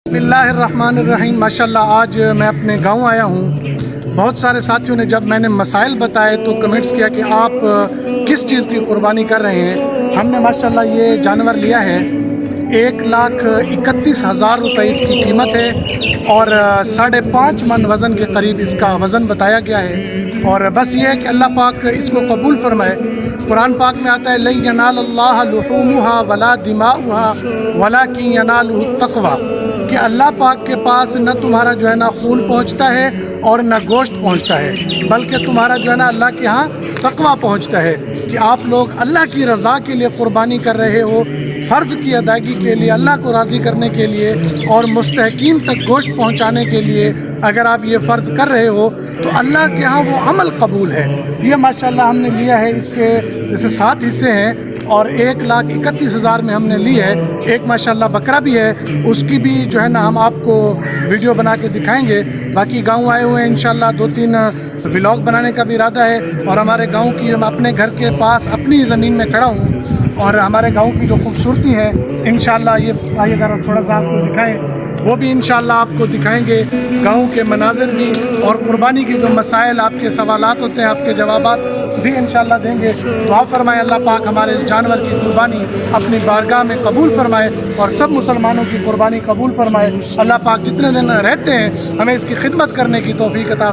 बिस्मिल्लाहिर्रहमानिर्रहीम। माशाल्लाह आज मैं अपने गांव आया हूँ। बहुत सारे साथियों ने जब मैंने मसाइल बताए तो कमेंट्स किया कि आप किस चीज़ की कुर्बानी कर रहे हैं। हमने माशाल्लाह ये जानवर लिया है, 1,31,000 रुपये इसकी कीमत है और 5.5 मन वज़न के करीब इसका वज़न बताया गया है। और बस ये है कि अल्लाह पाक इसको कबूल फरमाए। कुरान पाक में आता है लन यनालल्लाह लुहूमुहा वला दिमाउहा वलाकिन यनालुहु तक़वा, कि अल्लाह पाक के पास न तुम्हारा जो है ना खून पहुंचता है और न गोश्त पहुंचता है, बल्कि तुम्हारा जो है ना अल्लाह के यहाँ तक़वा पहुंचता है। कि आप लोग अल्लाह की रज़ा के लिए क़ुरबानी कर रहे हो, फ़र्ज़ की अदायगी के लिए, अल्लाह को राज़ी करने के लिए और मुस्तहकीन तक गोश्त पहुंचाने के लिए अगर आप ये फ़र्ज़ कर रहे हो तो अल्लाह के यहाँ वो अमल कबूल है। ये माशाल्लाह हमने लिया है, इसके जैसे 7 हिस्से हैं और 1,31,000 में हमने ली है। एक माशाल्लाह बकरा भी है, उसकी भी जो है ना हम आपको वीडियो बना के दिखाएंगे। बाकी गांव आए हुए हैं, इंशाल्लाह 2-3 व्लॉग बनाने का भी इरादा है। और हमारे गांव की, हम अपने घर के पास अपनी ज़मीन में खड़ा हूँ और हमारे गांव की जो खूबसूरती है इंशाल्लाह, ये आइए ज़रा थोड़ा सा आपको दिखाएं, वो भी इंशाल्लाह आपको दिखाएंगे। गांव के मनाज़िर भी और कुर्बानी के जो मसाइल, आपके सवालात होते हैं, आपके जवाबात भी इंशाल्लाह देंगे। दुआ फरमाएं अल्लाह पाक हमारे इस जानवर की कुर्बानी अपनी बारगाह में कबूल फरमाए और सब मुसलमानों की कुर्बानी कबूल फरमाए। अल्लाह पाक जितने दिन रहते हैं हमें इसकी खिदमत करने की तौफीक अता